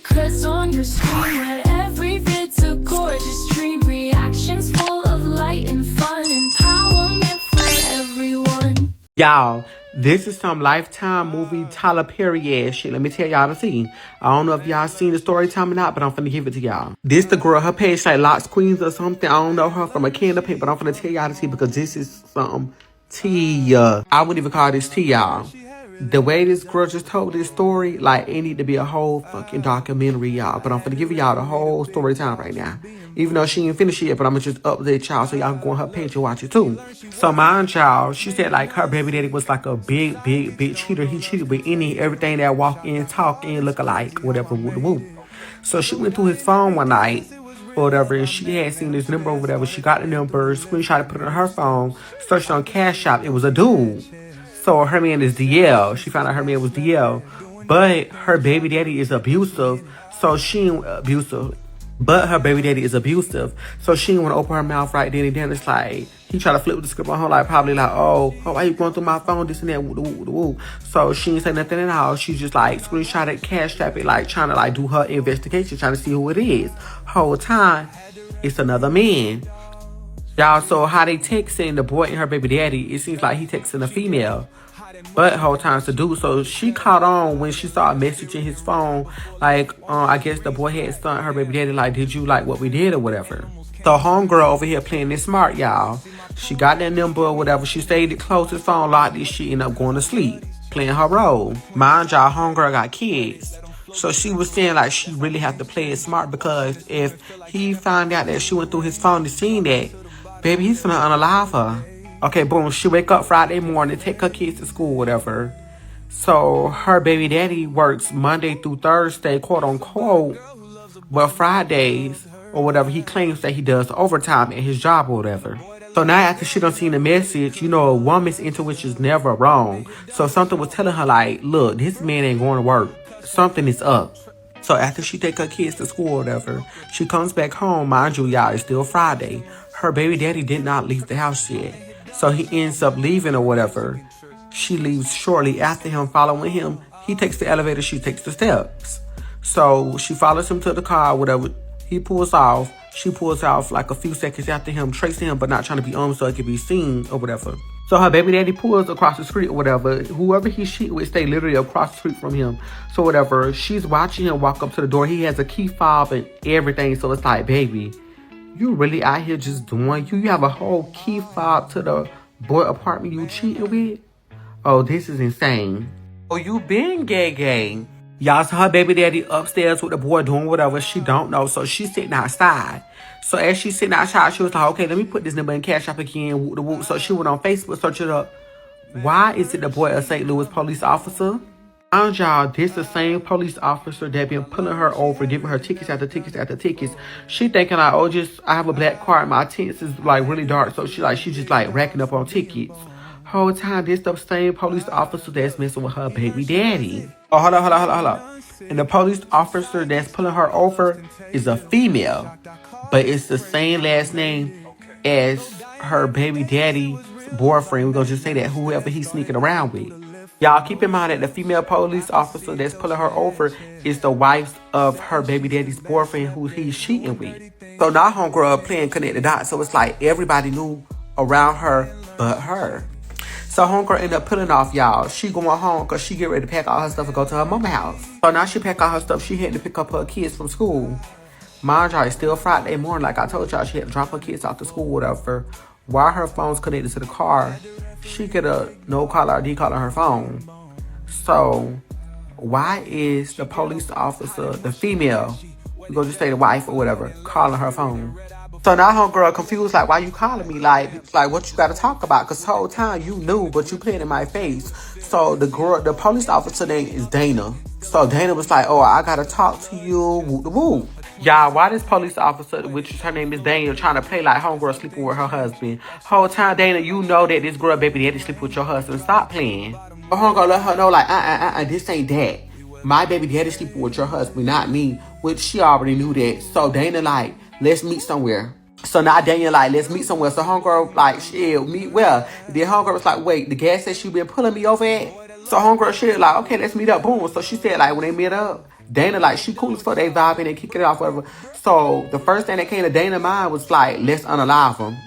secrets on your screen, where every vid's a gorgeous dream. Reactions full of light and fun, empowerment for everyone. Y'all, this is some Lifetime movie Tyler Perry ass shit. Let me tell y'all to see. I don't know if y'all seen the Storytime or not, but I'm finna give it to y'all. This the girl, her page like Locks Queens or something. I don't know her from a candle paint, but I'm finna tell y'all to see because this is some tea. I wouldn't even call this tea, y'all. The way this girl just told this story, like, it need to be a whole fucking documentary, y'all. But I'm finna give y'all the whole story time right now. Even though she ain't finished it yet, but I'm gonna just update y'all so y'all can go on her page and watch it too. So mind y'all, she said like her baby daddy was like a big cheater. He cheated with everything that walk in, talk in, look alike, whatever, woo. So she went through his phone one night or whatever, and she had seen this number or whatever. She got the number, screenshot it, put it on her phone, searched on Cash App. It was a dude. So her man is DL. She found out her man was DL. But her baby daddy is abusive. So she ain't abusive. But her baby daddy is abusive. So she didn't want to open her mouth right then and then. It's like, he tried to flip the script on her, like, probably like, oh, why you going through my phone, this and that, woo. So she didn't say nothing at all. She just like screenshot it, Cash App it, like trying to like do her investigation, trying to see who it is. Whole time, it's another man. Y'all, so how they texting the boy and her baby daddy, it seems like he texting a female. But whole time to do. So she caught on when she saw a message in his phone. Like, I guess the boy had sent her baby daddy, like, did you like what we did or whatever? So homegirl over here playing this smart, y'all. She got that number or whatever. She stayed at closest phone, locked this shit, ended up going to sleep, playing her role. Mind y'all, homegirl got kids. So she was saying like she really have to play it smart because if he found out that she went through his phone and seen that, baby, he's gonna unalive her. Okay, boom, she wake up Friday morning, take her kids to school, whatever. So her baby daddy works Monday through Thursday, quote unquote. But Fridays or whatever, he claims that he does overtime at his job or whatever. So now after she done seen the message, you know, a woman's intuition is never wrong. So something was telling her like, look, this man ain't going to work. Something is up. So after she take her kids to school or whatever, she comes back home. Mind you, y'all, it's still Friday. Her baby daddy did not leave the house yet. So he ends up leaving or whatever. She leaves shortly after him, following him. He takes the elevator, she takes the steps. So she follows him to the car, whatever. He pulls off. She pulls off like a few seconds after him, tracing him, but not trying to be so it can be seen or whatever. So her baby daddy pulls across the street or whatever. Whoever he's cheating with stay literally across the street from him. So whatever, she's watching him walk up to the door. He has a key fob and everything. So it's like, baby, you really out here just doing you have a whole key fob to the boy apartment you cheating with? Oh, this is insane. Oh, you been gay. Y'all saw her baby daddy upstairs with the boy doing whatever. She don't know. So she's sitting outside. So as she's sitting outside, she was like, okay, let me put this number in Cash App again. Woo. So she went on Facebook, searched it up. Why is it the boy a St. Louis police officer? Found y'all, this the same police officer that been pulling her over, giving her tickets after tickets after tickets. She thinking like, oh, I have a black car and my tints is like really dark. So she just like racking up on tickets. Whole time, this the same police officer that's messing with her baby daddy. Oh, hold on. And the police officer that's pulling her over is a female. But it's the same last name as her baby daddy's boyfriend. We're gonna just say that, whoever he's sneaking around with. Y'all keep in mind that the female police officer that's pulling her over is the wife of her baby daddy's boyfriend who he's cheating with. So now homegirl playing connect the dots. So it's like everybody knew around her but her. So homegirl ended up pulling off, y'all. She going home because she get ready to pack all her stuff and go to her mama house. So now she pack all her stuff. She had to pick up her kids from school. Mind y'all, it's still Friday morning. Like I told y'all, she had to drop her kids off to school, whatever. While her phone's connected to the car, she get a no caller ID call on her phone. So why is the police officer, the female, we're gonna just say the wife or whatever, calling her phone? So now homegirl confused, like, why you calling me? Like what you gotta talk about? Cause the whole time you knew, but you playing in my face. So the police officer name is Dana. So Dana was like, oh, I gotta talk to you, woo. Y'all, why this police officer, which her name is Dana, trying to play like homegirl sleeping with her husband? Whole time, Dana, you know that this girl baby daddy sleep with your husband. Stop playing. But homegirl let her know, like, this ain't that. My baby daddy sleeping with your husband, not me. Which she already knew that. So Dana like, let's meet somewhere. So now Daniel like, let's meet somewhere. So homegirl like, shit, meet where? Then homegirl was like, wait, the gas station you been pulling me over at? So homegirl shit like, okay, let's meet up. Boom. So she said like, when they met up, Dana, like, she cool as fuck, they vibing and kicking it off, whatever. So the first thing that came to Dana's mind was like, let's unalive him.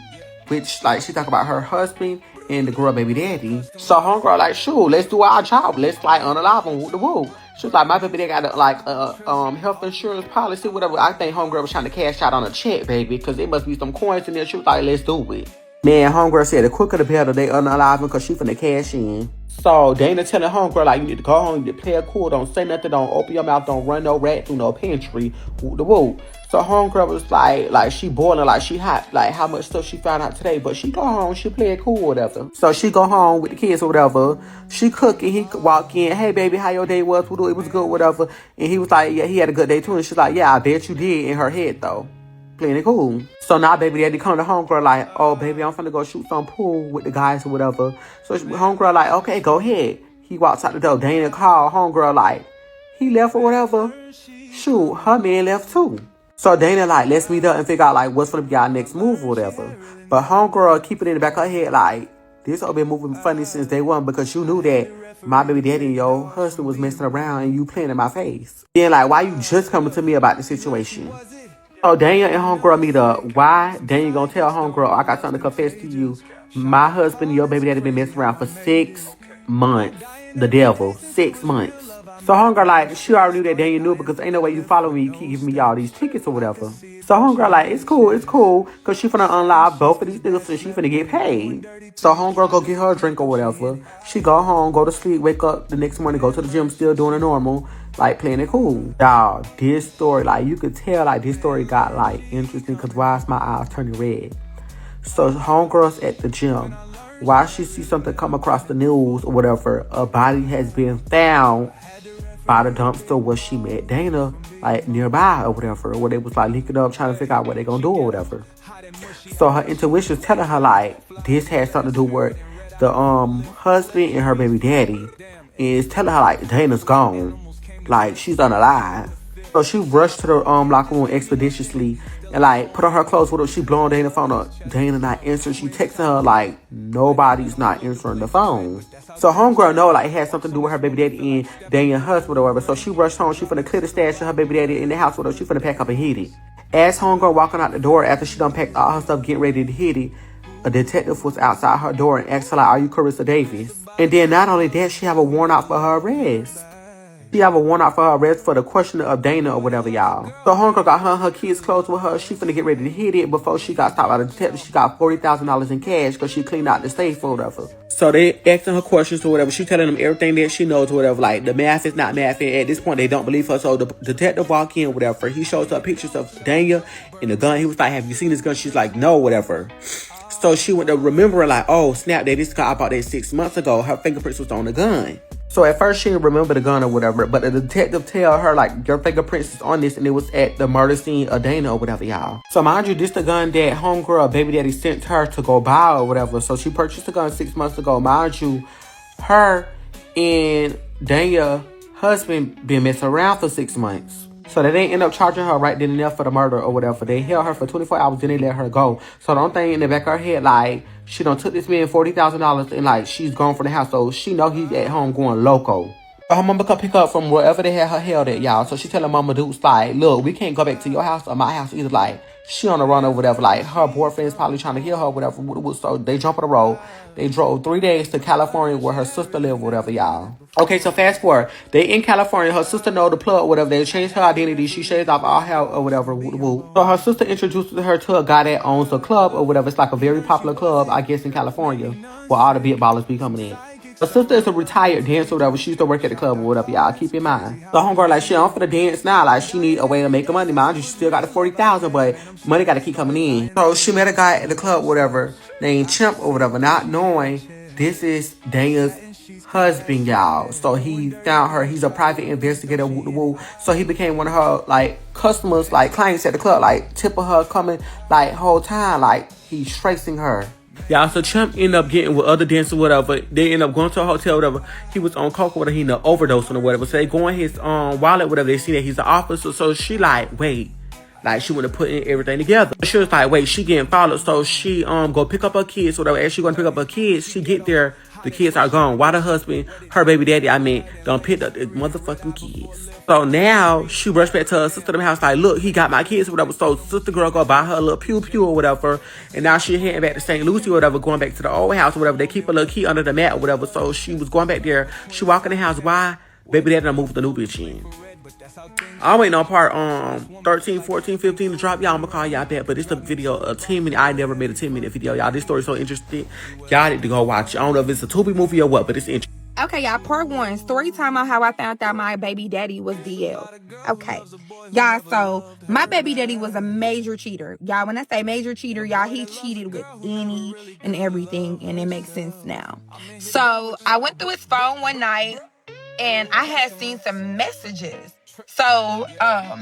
Which, like, she talk about her husband and the girl baby daddy. So homegirl like, sure, let's do our job. Let's like unalive him. Woo the woo. She was like, my baby daddy got a health insurance policy, whatever. I think homegirl was trying to cash out on a check, baby, because it must be some coins in there. She was like, let's do it. Man, homegirl said the quicker the better they unalive him because she finna cash in. So Dana telling homegirl like, you need to go home, you need to play it cool, don't say nothing, don't open your mouth, don't run no rat through no pantry. Woo the woo. So homegirl was like she boiling, like she hot, like how much stuff she found out today. But she go home, she play it cool, whatever. So she go home with the kids or whatever. She cooking, he walk in, hey baby, how your day was? It was good, whatever. And he was like, yeah, he had a good day too. And she's like, yeah, I bet you did, in her head though. Playing it cool. So now baby daddy come to homegirl like, oh baby, I'm finna go shoot some pool with the guys or whatever. So homegirl like, okay, go ahead. He walks out the door. Dana called homegirl like, he left or whatever. Shoot, her man left too. So Dana like, let's meet up and figure out like what's gonna be our next move or whatever. But homegirl keep it in the back of her head like, this all been moving funny since day one because you knew that my baby daddy and your husband was messing around and you playing in my face. Then like, why you just coming to me about the situation? So Daniel and homegirl meet up. Why? Daniel gonna tell homegirl, I got something to confess to you. My husband and your baby daddy been messing around for 6 months. The devil. 6 months. So homegirl like, she already knew that Daniel knew because ain't no way you follow me, you keep giving me all these tickets or whatever. So homegirl like, it's cool, because she finna unlive both of these niggas and she finna get paid. So homegirl go get her a drink or whatever. She go home, go to sleep, wake up the next morning, go to the gym, still doing it normal, like playing it cool. Y'all, this story, like you could tell like this story got like interesting because why is my eyes turning red? So homegirl's at the gym. While she sees something come across the news or whatever, a body has been found by the dumpster where she met Dana, like nearby or whatever, where they was like linking up trying to figure out what they gonna do or whatever. So her intuition's telling her like this has something to do with the husband and her baby daddy, is telling her like Dana's gone, like she's unalive. So she rushed to the locker room expeditiously and like put on her clothes with her. She blowing Dana's phone up. Dana not answering. She texting her like nobody's not answering the phone. So homegirl know like it had something to do with her baby daddy and Daniel's husband or whatever. So she rushed home. She finna clear the stash of her baby daddy in the house with her. She finna pack up and hit it. As homegirl walking out the door after she done packed all her stuff, getting ready to hit it, a detective was outside her door and asked her like, are you Carissa Davis? And then not only that, she have a warrant out for her arrest. She have a warrant out for her arrest for the questioning of Dana or whatever, y'all. So homegirl got her kids close with her. She finna get ready to hit it. Before she got stopped by the detective, she got $40,000 in cash because she cleaned out the safe or whatever. So they asking her questions or whatever. She telling them everything that she knows or whatever. Like the math is not math. And at this point, they don't believe her. So the detective walk in, whatever. He shows her pictures of Daniel and the gun. He was like, have you seen this gun? She's like, no, whatever. So she went to remember like, oh, snap, this gun I bought that 6 months ago. Her fingerprints was on the gun. So at first she didn't remember the gun or whatever, but the detective tell her like your fingerprints is on this and it was at the murder scene of Dana or whatever, y'all. So mind you, this the gun that homegirl baby daddy sent her to go buy or whatever. So she purchased the gun 6 months ago. Mind you, her and Daniel's husband been messing around for 6 months. So they didn't end up charging her right then and there for the murder or whatever. They held her for 24 hours, then they let her go. So the only thing in the back of her head, like, she done took this man $40,000 and, like, she's gone from the house. So she know he's at home going loco. So her mama come pick her up from wherever they had her held at, y'all. So she telling Mama Dukes, like, look, we can't go back to your house or my house either. Like, she on the run or whatever. Like, her boyfriend's probably trying to kill her or whatever. So they jump on the road. They drove 3 days to California where her sister lived or whatever, y'all. Okay, so fast forward. They in California. Her sister know the plug or whatever. They changed her identity. She shaved off all hair or whatever. So her sister introduced her to a guy that owns a club or whatever. It's like a very popular club, I guess, in California, where all the big ballers be coming in. Her sister is a retired dancer or whatever. She used to work at the club or whatever, y'all. Keep in mind. The homegirl, like, she on for the dance now. Like, she need a way to make her money. Mind you, she still got the $40,000, but money got to keep coming in. So she met a guy at the club or whatever named Chimp or whatever, not knowing this is Dana's husband, y'all. So he found her. He's a private investigator. So he became one of her, like, customers, like, clients at the club. Like, tipping her, coming, like, whole time. Like, he's tracing her. Y'all, so Chimp ended up getting with other dancers or whatever. They ended up going to a hotel or whatever. He was on coke or whatever. He ended up overdosing or whatever. So they go in his wallet or whatever. They see that he's an officer. So she like, wait. Like, she would have put in everything together. She was like, wait, she getting followed. So she go pick up her kids or whatever. As she going to pick up her kids, she get there The kids are gone. Why the husband, her baby daddy, don't pick up the motherfucking kids. So now she rushed back to her sister in the house like, look, he got my kids or whatever. So sister girl go buy her a little pew pew or whatever. And now she heading back to St. Lucie or whatever, going back to the old house or whatever. They keep a little key under the mat or whatever. So she was going back there. She walk in the house. Why? Baby daddy done moved the new bitch in. I'm waiting on part 13, 14, 15 to drop. Y'all, I'm gonna call y'all back. But it's a video, a 10-minute. I never made a 10-minute video, y'all. This story's so interesting. Y'all need to go watch it. I don't know if it's a Tubi movie or what, but it's interesting. Okay, y'all, part 1, story time on how I found out my baby daddy was DL. Okay, y'all, so my baby daddy was a major cheater. Y'all, when I say major cheater, y'all, he cheated with any and everything, and it makes sense now. So I went through his phone one night, and I had seen some messages. So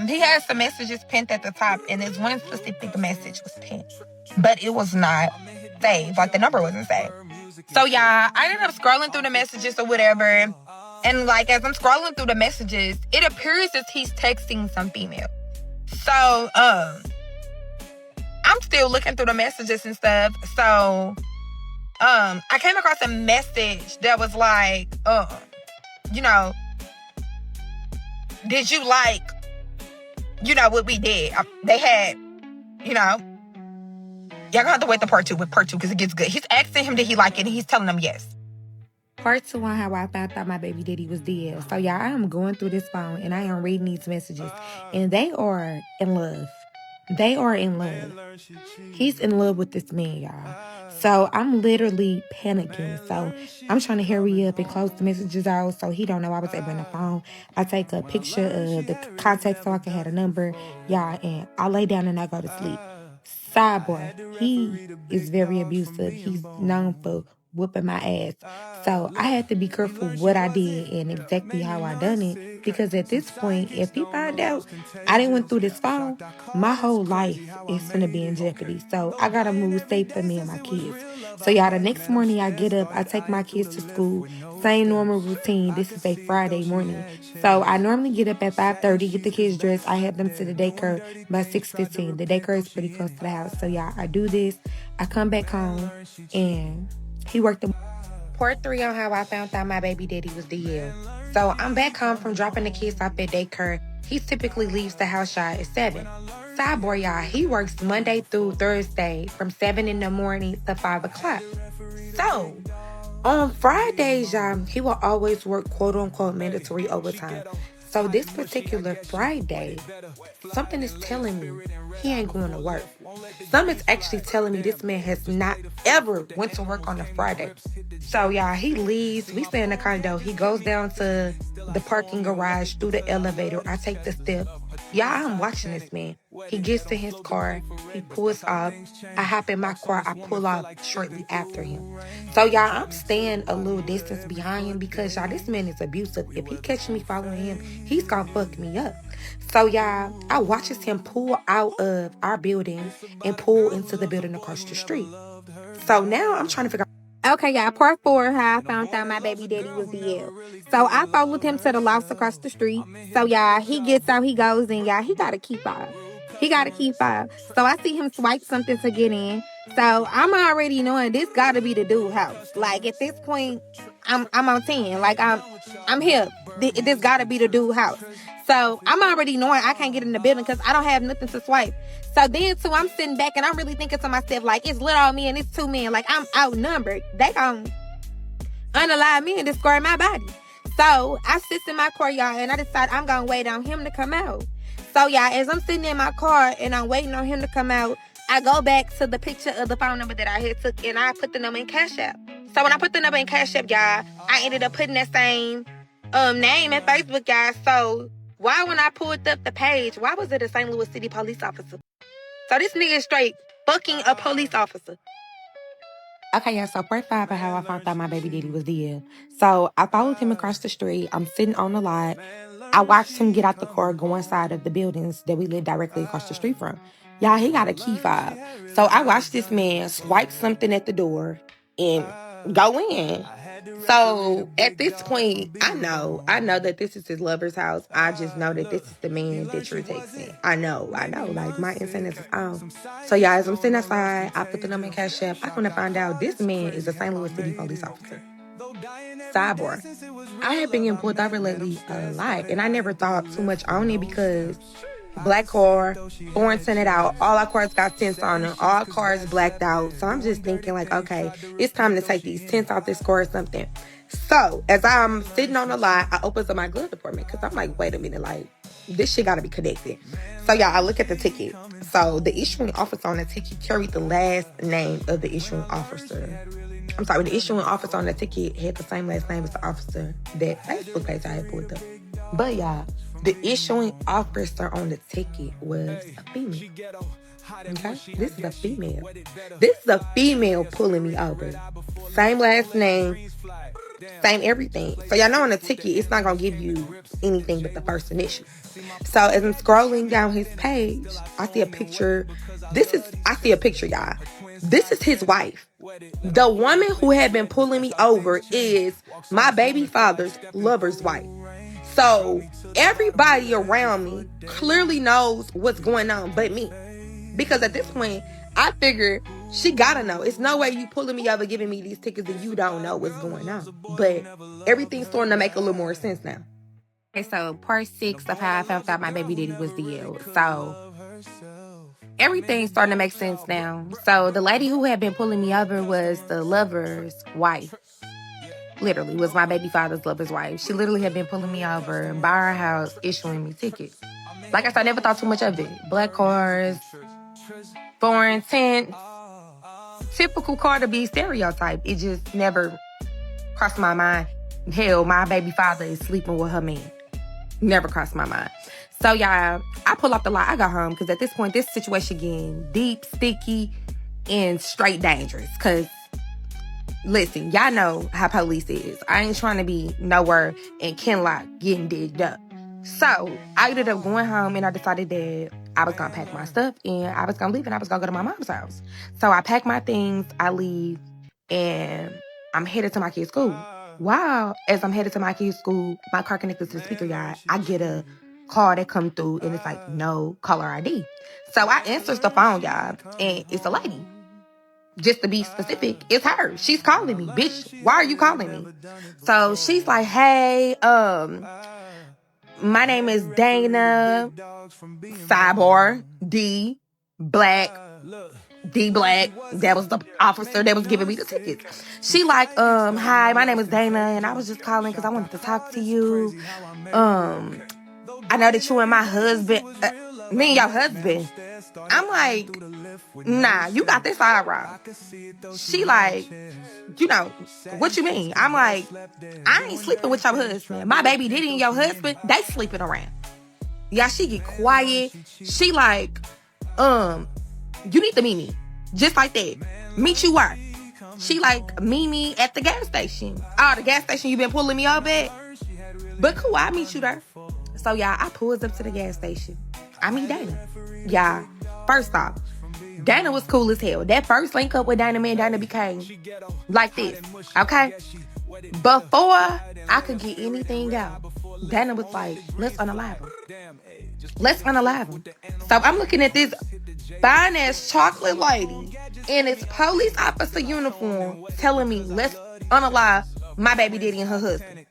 he had some messages pinned at the top, and this one specific message was pinned, but it was not saved. Like, the number wasn't saved. So, yeah, I ended up scrolling through the messages or whatever. And, like, as I'm scrolling through the messages, it appears as he's texting some female. So, I'm still looking through the messages and stuff. So, I came across a message that was like, you know, did you like, you know, what we did? They had, you know, y'all gonna have to wait the part 2 because it gets good. He's asking him, did he like it? And he's telling him yes. Part 2 on how I found out my baby daddy was dead. So, y'all, I am going through this phone and I am reading these messages. And they are in love. They are in love. He's in love with this man, y'all. So, I'm literally panicking. So, I'm trying to hurry up and close the messages out so he don't know I was ever on the phone. I take a picture of the contact so I can have a number, y'all, and I lay down and I go to sleep. Sidebar, he is very abusive. He's known for whooping my ass. So I had to be careful what I did and exactly how I done it. Because at this point, if he find out I didn't went through this phone, my whole life is gonna be in jeopardy. So I gotta move safe for me and my kids. So y'all, the next morning I get up, I take my kids to school. Same normal routine. This is a Friday morning. So I normally get up at 5:30, get the kids dressed. I have them to the daycare by 6:15. The daycare is pretty close to the house. So y'all, I do this. I come back home and he worked the part 3 on how I found out my baby daddy was DL. So I'm back home from dropping the kids off at daycare. He typically leaves the house shy at 7. Sidebar, y'all, he works Monday through Thursday from 7 in the morning to 5 o'clock. So on Fridays, y'all, he will always work quote-unquote mandatory overtime. So this particular Friday, something is telling me he ain't going to work. Something's actually telling me this man has not ever went to work on a Friday. So, y'all, he leaves. We stay in the condo. He goes down to the parking garage through the elevator. I take the step. Y'all, I'm watching this man. He gets to his car. He pulls off. I hop in my car. I pull off shortly after him. So, y'all, I'm staying a little distance behind him because, y'all, this man is abusive. If he catches me following him, he's going to fuck me up. So, y'all, I watches him pull out of our building and pull into the building across the street. So, now I'm trying to figure out. Okay, y'all, part 4, how I found out my baby daddy was DL. So I followed him to the loft across the street. So, y'all, he gets out, he goes in, y'all, he got a key fob. He got a key fob. So I see him swipe something to get in. So I'm already knowing this got to be the dude house. Like, at this point, I'm on 10. Like, I'm here. This got to be the dude house. So I'm already knowing I can't get in the building because I don't have nothing to swipe. So then, too, I'm sitting back and I'm really thinking to myself, like, it's little on me and it's 2 men. Like, I'm outnumbered. They gon' unalive me and destroy my body. So I sit in my car, y'all, and I decide I'm going to wait on him to come out. So, y'all, as I'm sitting in my car and I'm waiting on him to come out, I go back to the picture of the phone number that I had took and I put the number in Cash App. So when I put the number in Cash App, y'all, I ended up putting that same name in Facebook, y'all. So why, when I pulled up the page, why was it a St. Louis City police officer? So this nigga is straight fucking a police officer. Okay, yeah, so part 5 of how I found out my baby daddy was DL. So I followed him across the street. I'm sitting on the lot. I watched him get out the car, go inside of the buildings that we live directly across the street from. Y'all, he got a key fob. So I watched this man swipe something at the door and go in. So at this point, I know that this is his lover's house. I just know that this is the man that you're texting. I know. Like, my instinct is on. So, y'all, as I'm sitting outside, I put the number in Cash App. I'm going to find out this man is a St. Louis City police officer. Sidebar. I have been getting pulled over lately a lot, and I never thought too much on it because black car, foreign tinted out, all our cars got tints on them, all cars blacked out. So I'm just thinking like, okay, it's time to take these tints off this car or something. So as I'm sitting on the lot, I open up my glove department because I'm like, wait a minute, like, this shit gotta be connected. So y'all, I look at the ticket. So the issuing officer on the ticket carried the last name of the issuing officer. I'm sorry, the issuing officer on the ticket had the same last name as the officer that Facebook page I had pulled up. But y'all, the issuing officer on the ticket was a female. Okay? This is a female. This is a female pulling me over. Same last name, same everything. So y'all know on the ticket, it's not going to give you anything but the first initial. So as I'm scrolling down his page, I see a picture. I see a picture, y'all. This is his wife. The woman who had been pulling me over is my baby father's lover's wife. So everybody around me clearly knows what's going on but me. Because at this point, I figured she gotta know. It's no way you pulling me over giving me these tickets and you don't know what's going on. But everything's starting to make a little more sense now. Okay, so part 6 of how I found out my baby daddy was DL. So everything's starting to make sense now. So the lady who had been pulling me over was the lover's wife. Literally, was my baby father's lover's wife. She literally had been pulling me over by our house, issuing me tickets. Like I said, I never thought too much of it. Black cars, foreign tint, typical car to be stereotype. It just never crossed my mind. Hell, my baby father is sleeping with her man. Never crossed my mind. So, y'all, I pull off the lot. I got home because at this point, this situation getting deep, sticky, and straight dangerous. Because, listen, y'all know how police is. I ain't trying to be nowhere in Kenlock getting digged up. So, I ended up going home and I decided that I was going to pack my stuff and I was going to leave and I was going to go to my mom's house. So, I pack my things, I leave, and I'm headed to my kid's school. Wow. As I'm headed to my kid's school, my car connected to the speaker, y'all. I get a call that come through and it's like, no caller ID. So I answers the phone, y'all, and it's a lady. Just to be specific, it's her. She's calling me. Bitch, why are you calling me? So she's like, hey, my name is Dana, sidebar, D Black. That was the officer that was giving me the tickets. She like, hi, my name is Dana, and I was just calling because I wanted to talk to you. I know that you and my husband, me and your husband. I'm like, nah, you got this all wrong. She like, you know, what you mean? I'm like, I ain't sleeping with your husband. My baby Diddy and your husband, they sleeping around. Yeah, she get quiet. She like, you need to meet me. Just like that. Meet you where? She like, meet me at the gas station. Oh, the gas station you been pulling me up at? But cool, I'll meet you there. So, y'all, I pulls up to the gas station. I meet Dana. Y'all, first off, Dana was cool as hell. That first link up with Dana, man, Dana became like this, okay? Before I could get anything out, Dana was like, let's unalive him. Let's unalive him. So I'm looking at this fine-ass chocolate lady in its police officer uniform telling me, let's unalive my baby daddy and her husband.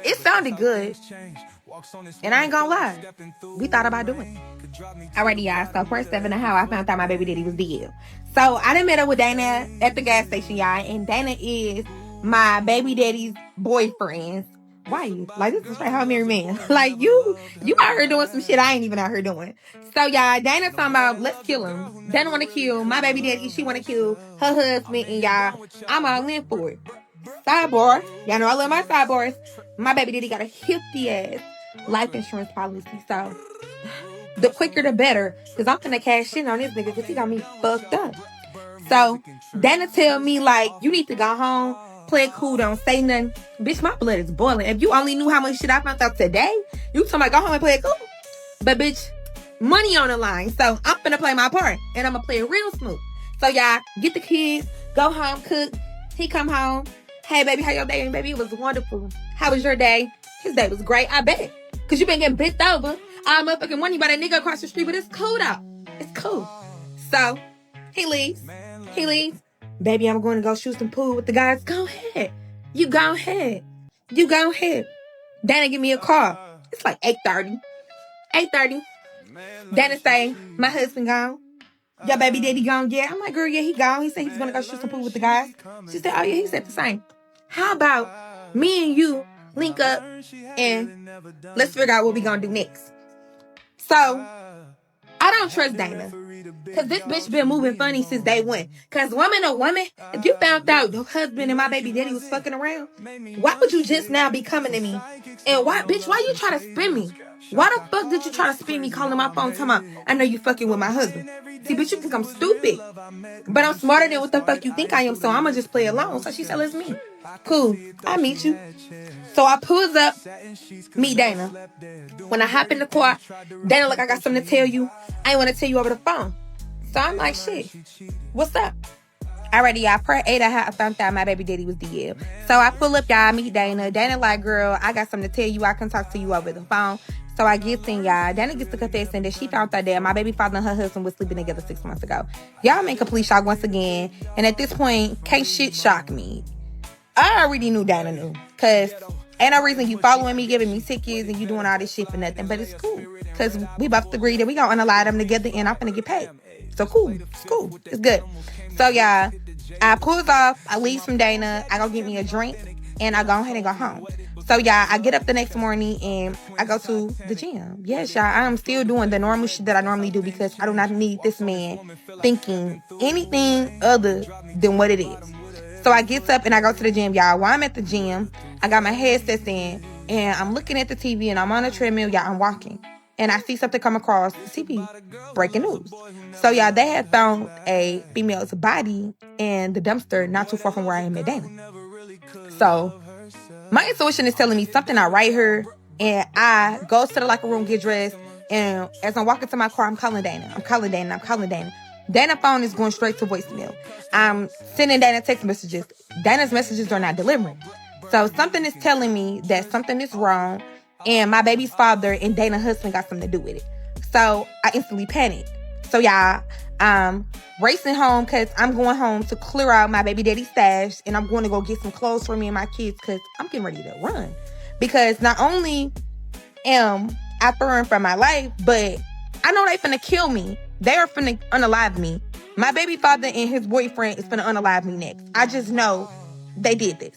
It sounded good. And I ain't gonna lie, we thought about doing it. Alrighty, y'all. So part 7 of how I found out my baby daddy was DL. So I done met up with Dana at the gas station, y'all. And Dana is my baby daddy's boyfriend's wife. Like, this is straight how married man. Like, you out here doing some shit I ain't even out here doing. So, y'all, Dana talking about, let's kill him. Dana want to kill my baby daddy. She want to kill her husband. And, y'all, I'm all in for it. Sidebar. Y'all know I love my sidebars. My baby daddy got a hefty ass life insurance policy. So, the quicker the better. Because I'm finna cash in on this nigga because he got me fucked up. So, Dana tell me, like, you need to go home. Play it cool, don't say nothing. Bitch, my blood is boiling. If you only knew how much shit I found out today, you talking about go home and play it cool. But bitch, money on the line. So I'm finna play my part. And I'm gonna play it real smooth. So y'all, get the kids, go home, cook. He come home. Hey baby, how your day? And baby, it was wonderful. How was your day? His day was great, I bet. Cause you been getting bent over all motherfucking money by that nigga across the street, but it's cool though. It's cool. So he leaves. baby, I'm going to go shoot some pool with the guys. Go ahead. You go ahead. You go ahead. Dana give me a call. It's like 8:30. 8:30. Dana say, my husband gone. Your baby daddy gone? Yeah. I'm like, girl, yeah, he gone. He said he's going to go shoot some pool with the guys. She said, oh, yeah, he said the same. How about me and you link up and let's figure out what we going to do next? So, I don't trust Dana. Because this bitch been moving funny since day one. Because woman, if you found out your husband and my baby daddy was fucking around, why would you just now be coming to me? And why you try to spin me? Why the fuck did you try to spin me calling my phone talking about, I know you fucking with my husband? See, bitch, you think I'm stupid. But I'm smarter than what the fuck you think I am, so I'm going to just play along. So she said, let's meet. Cool. I meet you. So I pulls up, meet Dana. When I hop in the car, Dana like, I got something to tell you. I ain't want to tell you over the phone. So I'm like, shit, what's up? Alrighty, y'all. Per 8, I found out my baby daddy was DL. So I pull up, y'all, meet Dana. Dana like, girl, I got something to tell you. I can talk to you over the phone. So I get in, y'all. Dana gets to confessing that she found out that my baby father and her husband was sleeping together 6 months ago. Y'all I'm in complete shock once again. And at this point, can't shit shock me. I already knew Dana knew. Because ain't no reason you following me, giving me tickets, and you doing all this shit for nothing. But it's cool. Because we both agree that we gonna unalive them together and I'm gonna get paid. So cool. It's cool. It's good. So, y'all, I pulls off. I leave from Dana. I go get me a drink. And I go ahead and go home. So, y'all, I get up the next morning and I go to the gym. Yes, y'all, I am still doing the normal shit that I normally do because I do not need this man thinking anything other than what it is. So I get up and I go to the gym, y'all. While I'm at the gym, I got my headsets in and I'm looking at the TV and I'm on a treadmill, y'all. I'm walking. And I see something come across the TV, breaking news. So, y'all, they had found a female's body in the dumpster not too far from where I am at Dana. So, my intuition is telling me something not right here. And I go to the locker room, get dressed. And as I'm walking to my car, I'm calling Dana. Dana's phone is going straight to voicemail. I'm sending Dana text messages. Dana's messages are not delivering. So something is telling me that something is wrong. And my baby's father and Dana's husband got something to do with it. So I instantly panicked. So, y'all, I'm racing home because I'm going home to clear out my baby daddy's stash. And I'm going to go get some clothes for me and my kids because I'm getting ready to run. Because not only am I fearing for my life, but I know they finna kill me. They are finna unalive me. My baby father and his boyfriend is finna unalive me next. I just know they did this.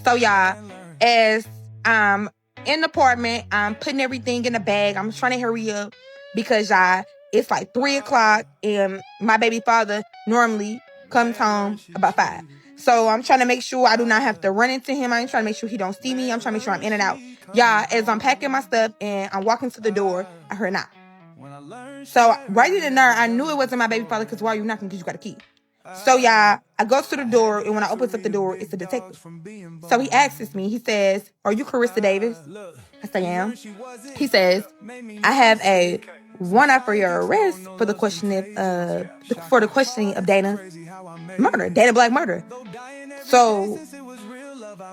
So, y'all, as I'm in the apartment, I'm putting everything in a bag. I'm trying to hurry up because, y'all, it's like 3 o'clock and my baby father normally comes home about 5. So I'm trying to make sure I do not have to run into him. I'm trying to make sure he don't see me. I'm trying to make sure I'm in and out. Y'all, as I'm packing my stuff and I'm walking to the door, I heard a knock. So right in there, I knew it wasn't my baby father because why are you knocking? Because you got a key. So, y'all, I go to the door, and when I open up the door, it's a detective. So he asks me, he says, are you Carissa Davis? I say, I am. He says, I have a warrant for your arrest for the questioning of Dana's murder, Dana Black murder. So,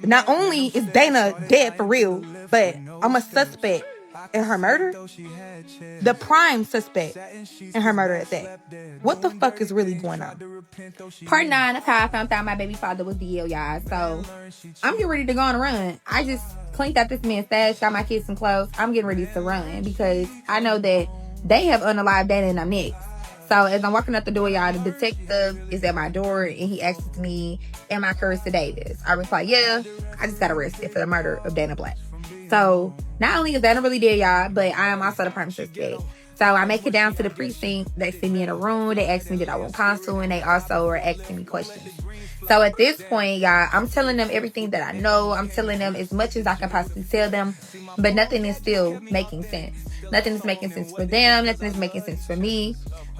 not only is Dana dead for real, but I'm a suspect in her murder. The prime suspect in her murder at that. What the fuck is really going on? Part 9 of how I found out my baby father was DL, y'all. So, I'm getting ready to go on a run. I just cleaned out this man's stash, got my kids some clothes. I'm getting ready to run because I know that they have unalived Dana and I'm next. So, as I'm walking out the door, y'all, the detective is at my door and he asks me, am I Carissa Davis? I reply, yeah, I just got arrested for the murder of Dana Black. So, not only is Dana really dead, y'all, but I am also the prime suspect. So, I make it down to the precinct. They send me in a room. They ask me did I want counsel, and they also are asking me questions. So, at this point, y'all, I'm telling them everything that I know. I'm telling them as much as I can possibly tell them, but nothing is still making sense. Nothing is making sense for them. Nothing is making sense for me.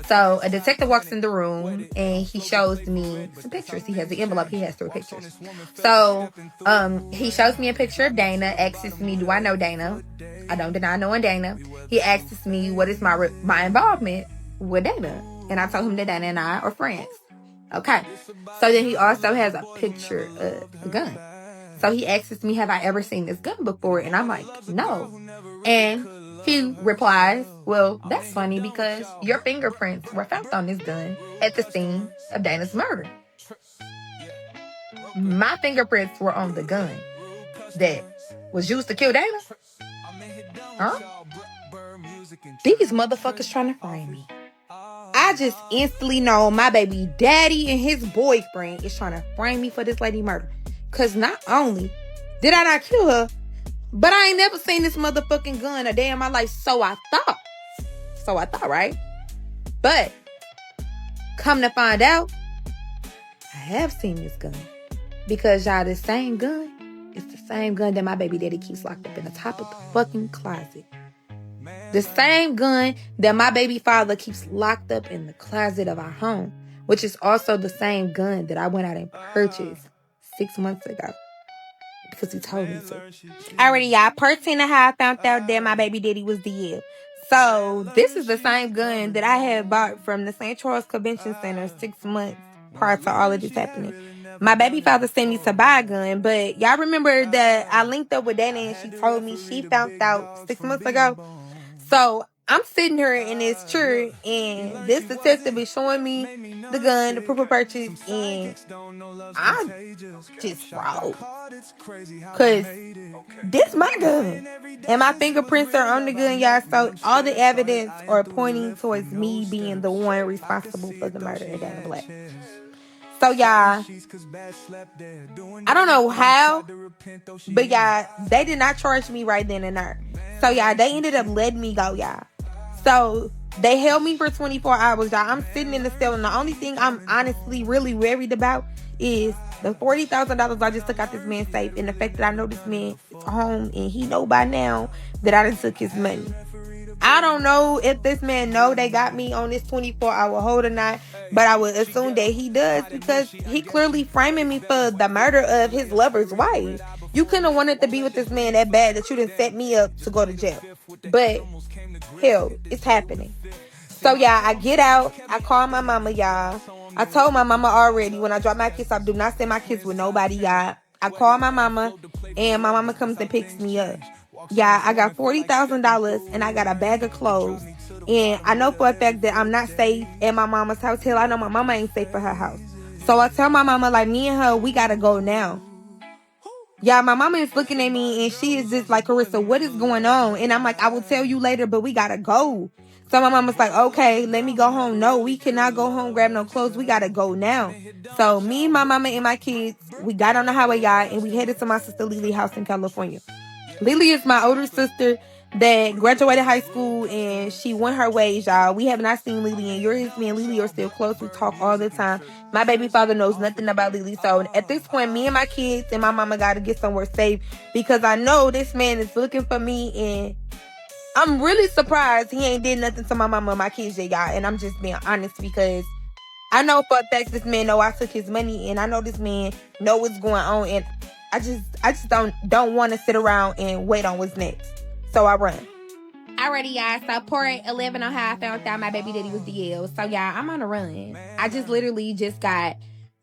So a detective walks in the room and he shows me some pictures. He has the envelope. He has 3 pictures. So he shows me a picture of Dana, asks me, do I know Dana? I don't deny knowing Dana. He asks me, what is my involvement with Dana? And I told him that Dana and I are friends. Okay. So then he also has a picture of a gun. So he asks me, have I ever seen this gun before? And I'm like, no. And he replies, well, that's funny because your fingerprints were found on this gun at the scene of Dana's murder. my fingerprints were on the gun that was used to kill Dana. Huh? These motherfuckers trying to frame me. I just instantly know my baby daddy and his boyfriend is trying to frame me for this lady murder. Because not only did I not kill her, but I ain't never seen this motherfucking gun a day in my life. So I thought, right? But come to find out, I have seen this gun. Because y'all, this same gun is the same gun that my baby daddy keeps locked up in the top of the fucking closet. The same gun that my baby father keeps locked up in the closet of our home, which is also the same gun that I went out and purchased 6 months ago because he told me to. Alrighty, y'all. Pertain to how I found out that my baby daddy was dead. So this is the same gun that I had bought from the St. Charles Convention Center 6 months prior to all of this happening. My baby father sent me to buy a gun, but y'all remember that I linked up with Dana and she told me she found out 6 months ago. So I'm sitting here in this chair and this detective is showing me the gun, the proof of purchase, and I just froze. Cause this my gun. And my fingerprints are on the gun, y'all. So all the evidence are pointing towards me being the one responsible for the murder of Dana Black. So y'all, I don't know how, but y'all, they did not charge me right then and there. So y'all, they ended up letting me go, y'all. So they held me for 24 hours, y'all. I'm sitting in the cell, and the only thing I'm honestly really worried about is the $40,000 I just took out this man's safe, and the fact that I know this man is home and he know by now that I done took his money. I don't know if this man know they got me on this 24-hour hold or not, but I would assume that he does because he clearly framing me for the murder of his lover's wife. You couldn't have wanted to be with this man that bad that you didn't set me up to go to jail. But hell, it's happening. So yeah, I get out. I call my mama, y'all. I told my mama already when I drop my kids off, do not send my kids with nobody, y'all. I call my mama and my mama comes and picks me up. Yeah, I got $40,000 and I got a bag of clothes. And I know for a fact that I'm not safe at my mama's house. Hell, I know my mama ain't safe at her house. So I tell my mama, like, me and her, we gotta go now. Yeah, my mama is looking at me and she is just like, Carissa, what is going on? And I'm like, I will tell you later, but we gotta go. So my mama's like, okay, let me go home. No, we cannot go home, grab no clothes. We gotta go now. So me, my mama, and my kids, we got on the highway, y'all, and we headed to my sister Lily's house in California. Lily is my older sister that graduated high school and she went her ways, y'all. We have not seen Lily in years. Me and Lily are still close. We talk all the time. My baby father knows nothing about Lily. So at this point, me and my kids and my mama got to get somewhere safe because I know this man is looking for me and I'm really surprised he ain't did nothing to my mama and my kids yet, y'all. And I'm just being honest because I know for a fact this man know I took his money and I know this man know what's going on and I just don't want to sit around and wait on what's next. So I run. Alrighty, y'all. So part 11 on how I found out my baby daddy was DL. So y'all, I'm on a run. I just literally just got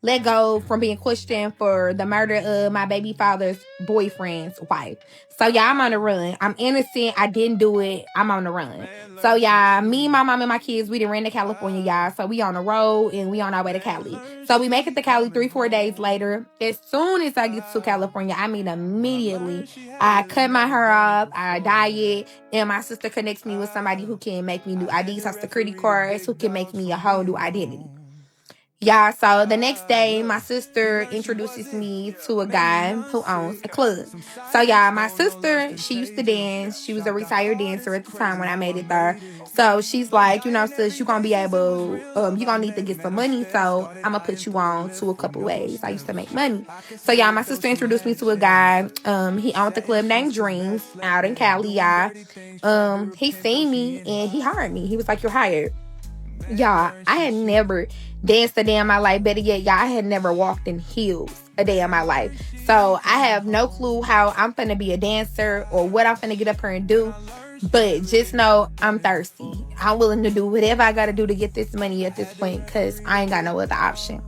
let go from being questioned for the murder of my baby father's boyfriend's wife. So y'all, I'm on the run. I'm innocent. I didn't do it. I'm on the run. So y'all, me, my mom, and my kids, we done ran to California, y'all. So we on the road and we on our way to Cali. So we make it to Cali 3-4 days later. As soon as I get to California, I mean immediately, I cut my hair off, I dye it, and my sister connects me with somebody who can make me new IDs, social security cards, who can make me a whole new identity. Yeah, so the next day, my sister introduces me to a guy who owns a club. So, yeah, my sister, she used to dance. She was a retired dancer at the time when I made it there. So, she's like, you know, sis, you're going to be able, you're going to need to get some money. So, I'm going to put you on to a couple ways. I used to make money. So, yeah, my sister introduced me to a guy. He owned the club named Dreams out in Cali, yeah. He seen me and he hired me. He was like, you're hired. Y'all, I had never danced a day in my life. Better yet, y'all, I had never walked in heels a day in my life. So I have no clue how I'm finna be a dancer or what I'm finna get up here and do. But just know I'm thirsty. I'm willing to do whatever I gotta do to get this money at this point because I ain't got no other option.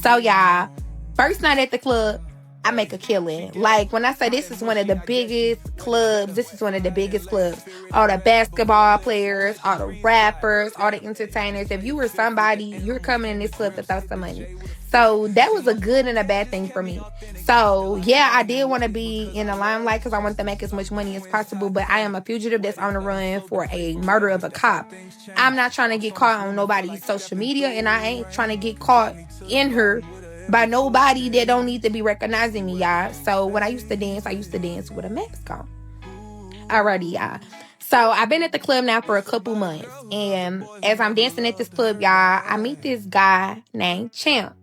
So y'all, first night at the club, I make a killing. Like, when I say this is one of the biggest clubs, this is one of the biggest clubs. All the basketball players, all the rappers, all the entertainers. If you were somebody, you're coming in this club to throw some money. So that was a good and a bad thing for me. So yeah, I did want to be in the limelight because I wanted to make as much money as possible. But I am a fugitive that's on the run for a murder of a cop. I'm not trying to get caught on nobody's social media, and I ain't trying to get caught in her by nobody that don't need to be recognizing me, y'all. So when I used to dance with a mask on. Alrighty, y'all. So I've been at the club now for a couple months. And as I'm dancing at this club, y'all, I meet this guy named Champ.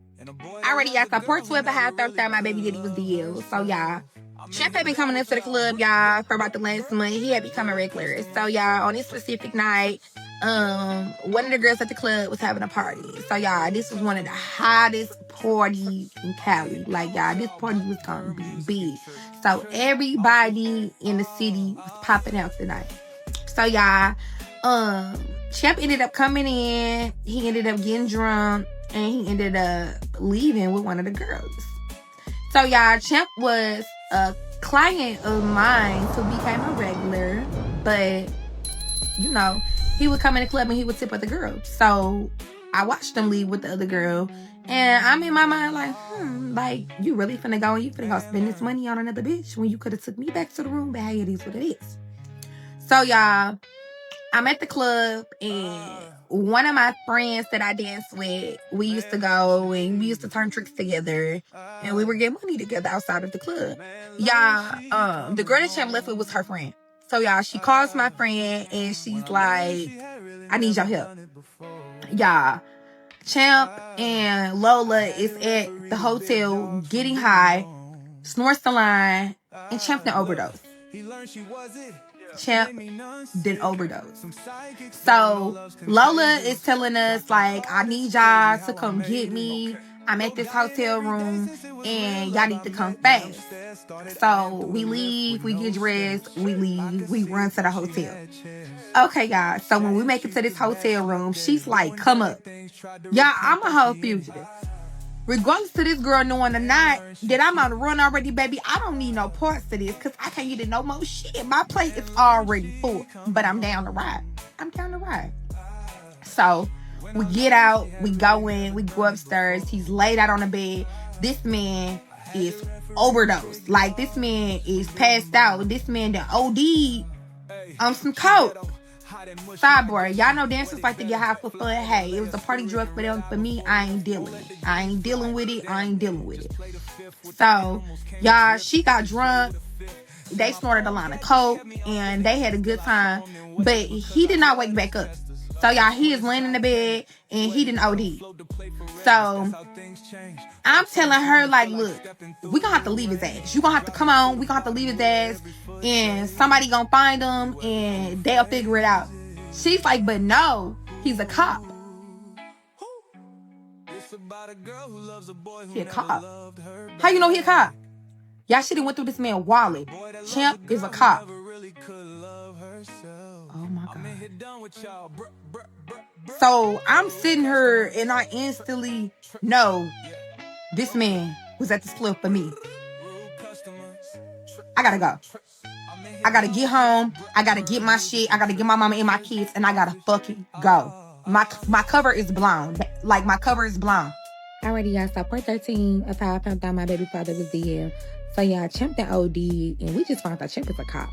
Already, y'all, so part 12 and a half, third time my baby daddy was DL. So, y'all, Champ had been coming up to the club, y'all, for about the last month. He had become a regular. So, y'all, on this specific night, one of the girls at the club was having a party. So, y'all, this was one of the hottest parties in Cali. Like, y'all, this party was gonna be big. So, everybody in the city was popping out tonight. So, y'all, Champ ended up coming in. He ended up getting drunk. And he ended up leaving with one of the girls. So, y'all, Champ was a client of mine who became a regular. But, you know, he would come in the club and he would tip with the girl. So, I watched him leave with the other girl. And I'm in my mind like, like, you really finna go and you finna go spend this money on another bitch when you could have took me back to the room. But hey, it is what it is. So, y'all, I'm at the club and one of my friends that I danced with, we used to go and we used to turn tricks together and we were getting money together outside of the club. Y'all, the girl that Champ left with was her friend. So, y'all, she calls my friend and she's like, I need your help. Y'all, Champ and Lola is at the hotel getting high, snorts the line, and Champ then overdose. Champ then overdose. So Lola is telling us, like, I need y'all to come get me. I'm at this hotel room and y'all need to come fast. So we leave, we get dressed, we leave, we run to the hotel. Okay, y'all. So when we make it to this hotel room, she's like, come up. Y'all, I'm a whole fugitive. Regardless to this girl knowing or not that I'm on the run already, baby, I don't need no parts of this because I can't get in no more shit. My plate is already full, but I'm down to ride. So we get out, we go in, we go upstairs. He's laid out on the bed. This man is overdosed. Like, this man is passed out. This man that OD'd on some coke. Sidebar, y'all know dancers like to get high for fun. Hey, it was a party drug for them. For me, I ain't dealing with it. So, y'all, she got drunk. They snorted a line of coke and they had a good time. But he did not wake back up. So, y'all, he is laying in the bed and he didn't OD. So, I'm telling her, like, look, we gonna have to leave his ass. You gonna have to come on. We gonna have to leave his ass. And somebody gonna find him and they'll figure it out. She's like, but no, he's a cop. He a cop. How you know he a cop? Y'all should have went through this man's wallet. Champ is a cop. Oh my God. So I'm sitting here and I instantly know this man was at this club for me. I gotta go. I gotta get home. I gotta get my shit. I gotta get my mama and my kids, and I gotta fucking go. My cover is blown. Like, my cover is blown. Alrighty, y'all. So part 13 of how I found out my baby father was dead. So, y'all, Champ the OD, and we just found out Champ is a cop.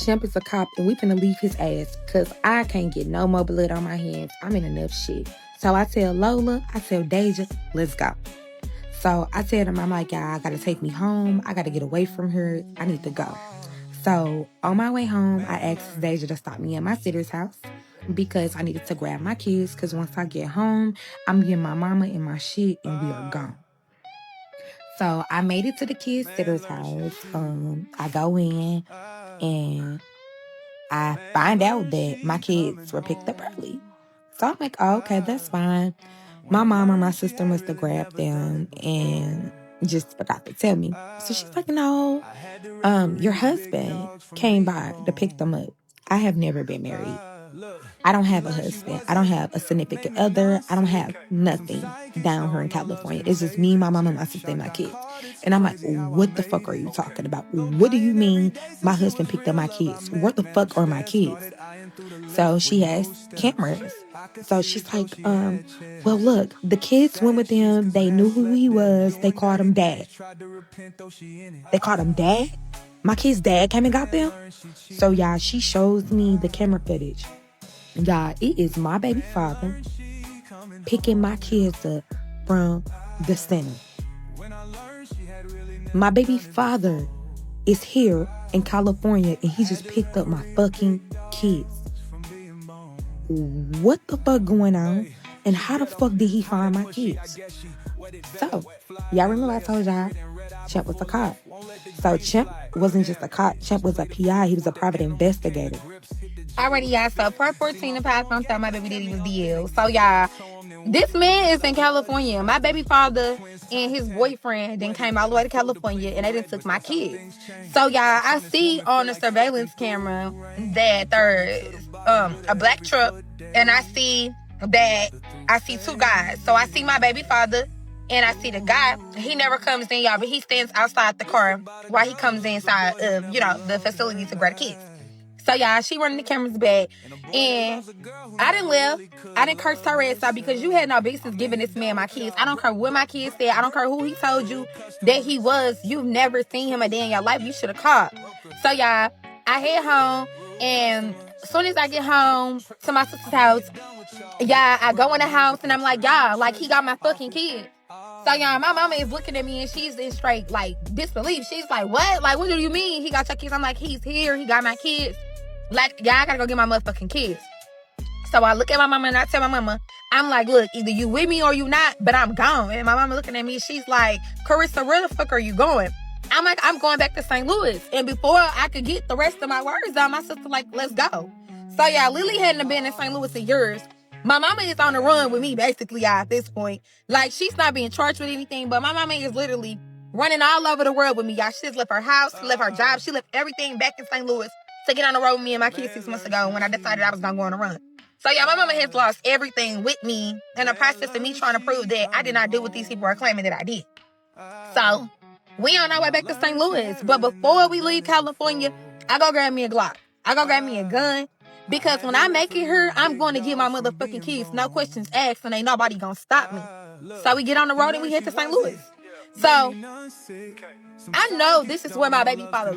Champ is a cop, and we finna leave his ass, because I can't get no more blood on my hands. I'm in enough shit. So I tell Lola, I tell Deja, let's go. So I tell them, I'm like, y'all, I gotta take me home. I gotta get away from her. I need to go. So on my way home, I asked Deja to stop me at my sitter's house because I needed to grab my kids, because once I get home, I'm getting my mama and my shit and we are gone. So I made it to the kids' sitter's house. I go in and I find out that my kids were picked up early. So I'm like, oh, okay, that's fine. My mom or my sister must have grabbed them and just forgot to tell me. So she's like, no, your husband came by to pick them up. I have never been married. I don't have a husband. I don't have a significant other. I don't have nothing down here in California. It's just me, my mom, and my sister, and my kids. And I'm like, what the fuck are you talking about? What do you mean my husband picked up my kids? Where the fuck are my kids? So she has cameras So she's like, well, look, the kids went with him. They knew who he was. They called him dad. They called him dad? My kid's dad came and got them? So, y'all, she shows me the camera footage. Y'all, it is my baby father picking my kids up from the center. My baby father is here in California, and he just picked up my fucking kids. What the fuck going on? And how the fuck did he find my kids? So, y'all remember I told y'all Champ was a cop. So Champ wasn't just a cop. Champ was a PI. He was a private investigator. Alrighty, y'all. So part 14 of Past Time, my baby daddy was DL. So y'all, this man is in California. My baby father and his boyfriend then came all the way to California, and they done took my kids. So y'all, I see on the surveillance camera that there's a black truck, and I see two guys. So I see my baby father, and I see the guy. He never comes in, y'all, but he stands outside the car while he comes inside of, the facility to grab the kids. So, y'all, she running the cameras back, and I didn't live. I didn't curse her ass out because you had no business giving this man my kids. I don't care what my kids said. I don't care who he told you that he was. You've never seen him a day in your life. You should have called. So, y'all, I head home, and as soon as I get home to my sister's house, y'all, I go in the house, and I'm like, y'all, like, he got my fucking kids. So, y'all, my mama is looking at me, and she's in straight, disbelief. She's like, what? Like, what do you mean he got your kids? I'm like, he's here. He got my kids. Like, y'all, I gotta go get my motherfucking kids. So I look at my mama, and I tell my mama, I'm like, look, either you with me or you not, but I'm gone. And my mama looking at me, she's like, Carissa, where the fuck are you going? I'm like, I'm going back to St. Louis. And before I could get the rest of my words out, my sister like, let's go. So, yeah, Lily hadn't been in St. Louis in years. My mama is on the run with me, basically, at this point. Like, she's not being charged with anything, but my mama is literally running all over the world with me, y'all. She just left her house, she left her job, she left everything back in St. Louis to get on the road with me and my kids 6 months ago when I decided I was going to go on a run. So, yeah, my mama has lost everything with me in the process of me trying to prove that I did not do what these people are claiming that I did. So, we on our way back to St. Louis. But before we leave California, I go grab me a Glock. I go grab me a gun. Because when I make it here, I'm going to get my motherfucking kids. No questions asked, and ain't nobody going to stop me. So, we get on the road and we head to St. Louis. So, I know this is what my baby father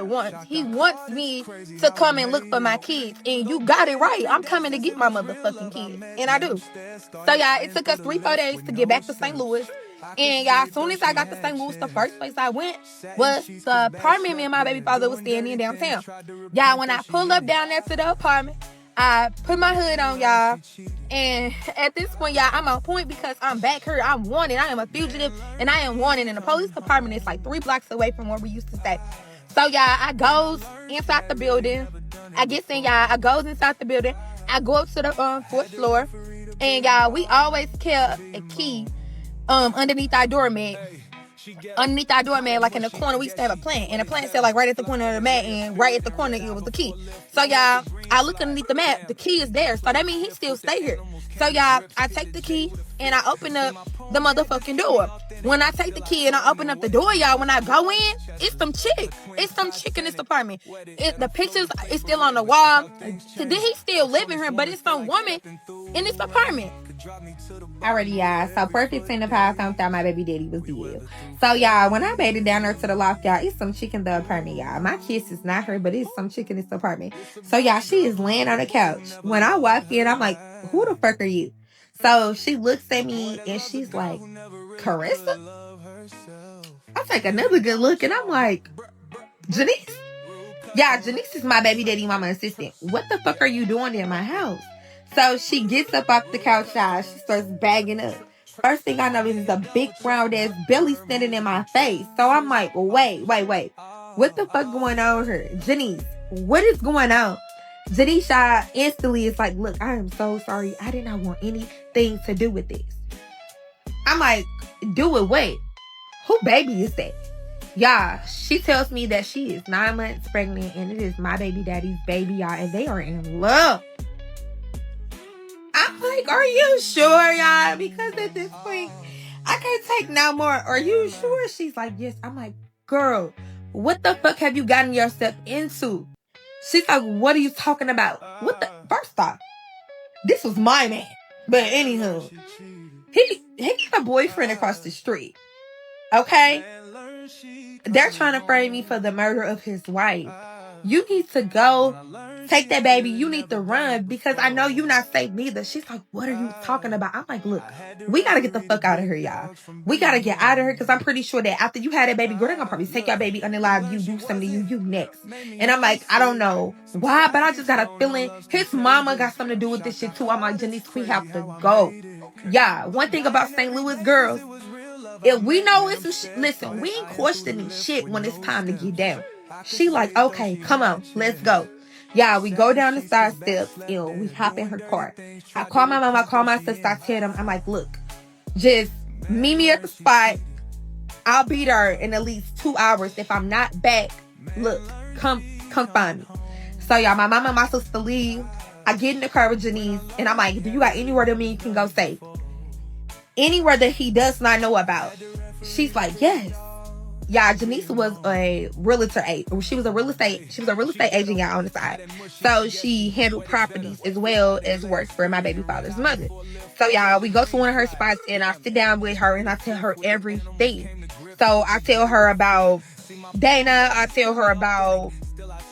wants. He wants me to come and look for my kids. And you got it right. I'm coming to get my motherfucking kids. And I do. So, y'all, it took us 3-4 days to get back to St. Louis. And, y'all, as soon as I got to St. Louis, the first place I went was the apartment me and my baby father was staying in downtown. Y'all, when I pull up down there to the apartment, I put my hood on, y'all. And at this point, y'all, I'm on point because I'm back here. I'm wanted. I am a fugitive, and I am wanted. And the police department is like 3 blocks away from where we used to stay. So, y'all, I goes inside the building. I get in, y'all. I goes inside the building. I go up to the 4th floor. And, y'all, we always kept a key underneath our doormat. Underneath our doormat, like in the corner, we used to have a plant. And the plant said, like, right at the corner of the mat. And right at the corner, it was the key. So, y'all, I look underneath the mat. The key is there. So, that means he still stay here. So, y'all, I take the key and I open up the motherfucking door. When I take the key and I open up the door, y'all, when I go in, it's some chick. It's some chick in this apartment. The pictures is still on the wall. Today, he's still living here, but it's some woman in this apartment. Alrighty, y'all. So, perfect 10 of how I thought my baby daddy was DL. So, y'all, when I made it down there to the loft, y'all, it's some chick in the apartment, y'all. My kiss is not her, but it's some chick in this apartment. So, y'all, she is laying on the couch. When I walk in, I'm like, who the fuck are you? So, she looks at me and she's like, Carissa? I take another good look and I'm like, Janice? Yeah, Janice is my baby daddy mama assistant. What the fuck are you doing in my house? So she gets up off the couch, y'all. She starts bagging up. First thing I notice is a big round ass belly standing in my face. So I'm like, wait. What the fuck going on here? Janice, what is going on? Janisha instantly is like, look, I am so sorry. I did not want anything to do with this. I'm like, do it what? Who baby is that? Y'all, she tells me that she is 9 months pregnant and it is my baby daddy's baby, y'all, and they are in love. I'm like, are you sure, y'all? Because at this point, I can't take no more. Are you sure? She's like, yes. I'm like, girl, what the fuck have you gotten yourself into? She's like, what are you talking about? What the? First off, This was my man. But anywho, he got a boyfriend across the street. Okay? They're trying to frame me for the murder of his wife. You need to go take that baby. You need to run because I know you're not safe neither. She's like, what are you talking about? I'm like, look, we got to get the fuck out of here, y'all. We got to get out of here because I'm pretty sure that after you had that baby girl, they're going to probably take your baby unalive. You do something to you next. And I'm like, I don't know why, but I just got a feeling his mama got something to do with this shit too. I'm like, Janice, we have to go. Yeah, one thing about St. Louis girls, if we know it's some shit, listen, we ain't questioning shit when it's time to get down. She like, okay, come on, let's go. Yeah, we go down the side steps and we hop in her car. I call my mom, I call my sister, I tell them, I'm like, look, just meet me at the spot. I'll be there in at least 2 hours. If I'm not back, look, come find me. So y'all, my mama and my sister leave. I get in the car with Janice and I'm like, do you got anywhere that me you can go safe? Anywhere that he does not know about. She's like, yes. Yeah, Janice was a realtor agent. She was a real estate agent, y'all, on the side. So she handled properties as well as worked for my baby father's mother. So y'all, we go to one of her spots and I sit down with her and I tell her everything. So I tell her about Dana. I tell her about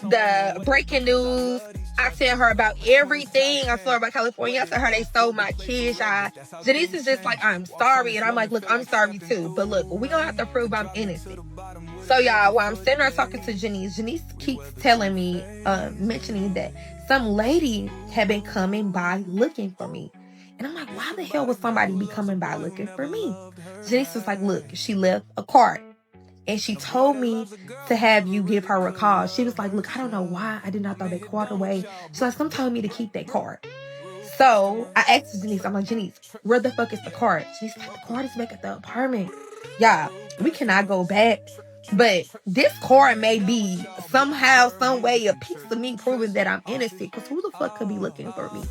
the breaking news. I tell her about everything. I tell her about California. I tell her they stole my kids. Janice is just like, I'm sorry. And I'm like, look, I'm sorry too. But look, we gonna have to prove I'm innocent. So y'all, while I'm sitting there talking to Janice keeps telling me, mentioning that some lady had been coming by looking for me. And I'm like, why the hell would somebody be coming by looking for me? Janice was like, look, she left a card. And she told me to have you give her a call. She was like, look, I don't know why I did not throw that card away. She's like, some told me to keep that card. So I asked Janice, I'm like, Janice, where the fuck is the card? She's like, the card is back at the apartment. Yeah, we cannot go back. But this card may be somehow, some way, a piece of me proving that I'm innocent. Because who the fuck could be looking for me?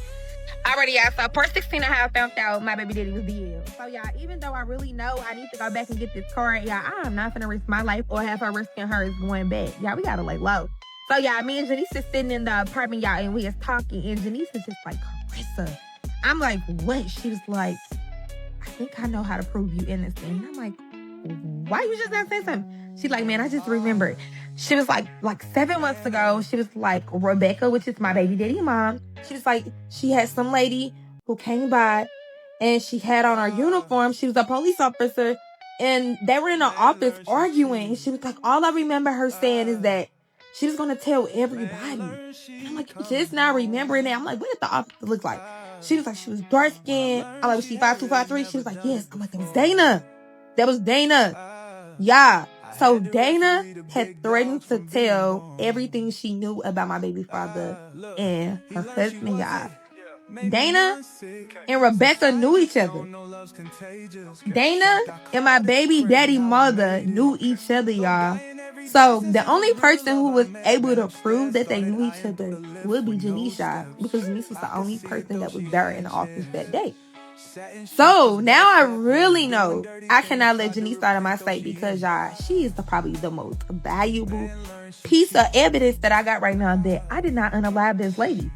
Already, yeah, so part 16 I found out my baby daddy was DL. So, yeah, even though I really know I need to go back and get this card, yeah, I'm not going to risk my life or have her risking hers going back. Yeah, we got to lay low. So, yeah, me and Janice is sitting in the apartment, y'all, and we is talking. And Janice is just like, Carissa. I'm like, what? She was like, I think I know how to prove you innocent. And I'm like, why you just not say something? She's like, man, I just remembered. She was like 7 months ago, she was like, Rebecca, which is my baby daddy mom. She was like, she had some lady who came by and she had on her uniform. She was a police officer and they were in the office arguing. She was like, all I remember her saying is that she was going to tell everybody. And I'm like, just now remembering that. I'm like, what did the officer look like? She was like, she was dark skinned. I'm like, was she 5'2", 5'3"? She was like, yes. I'm like, that was Dana. That was Dana. Yeah. So Dana had threatened to tell everything she knew about my baby father and her husband, y'all. Dana and Rebecca knew each other. Dana and my baby daddy mother knew each other, y'all. So the only person who was able to prove that they knew each other would be Janice, because Janice was the only person that was there in the office that day. So now I really know I cannot let Janice out of my sight because y'all, she is probably the most valuable piece of evidence that I got right now that I did not unalive this lady.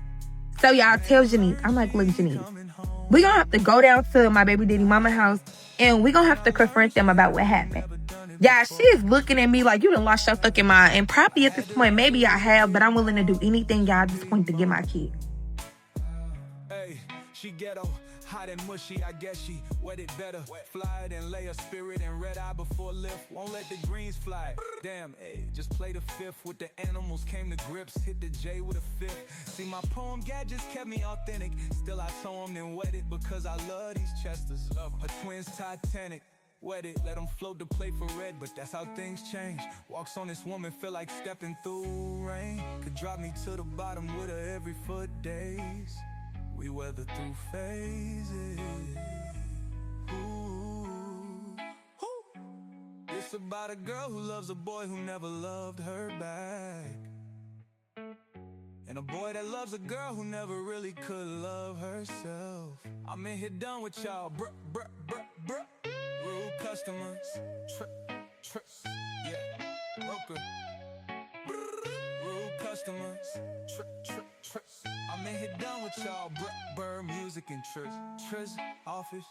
So y'all, tell Janice, I'm like, look, Janice, we're gonna have to go down to my baby daddy mama house and we're gonna have to confront them about what happened. Yeah, she is looking at me like you done lost your fucking mind. And probably at this point, maybe I have, but I'm willing to do anything, y'all, at this point to get my kid. Hey, she ghetto. Hot and mushy, I guess she wet it better. Fly it and lay a spirit and red eye before lift. Won't let the greens fly. Damn, hey, just play the fifth with the animals, came to grips. Hit the J with a fifth. See, my poem gadgets kept me authentic. Still I sew them and wet it because I love these Chesters. Her twins Titanic. Wet it, let them float the plate for red, but that's how things change. Walks on this woman, feel like stepping through rain. Could drop me to the bottom with her every foot days. We weather through phases. Ooh. It's about a girl who loves a boy who never loved her back. And a boy that loves a girl who never really could love herself. I'm in here done with y'all. Bruh, bruh, bruh, bruh. Rude customers. Yeah. Broker. Rude customers. I'm in ain't hit done with y'all. Bird music and triz office.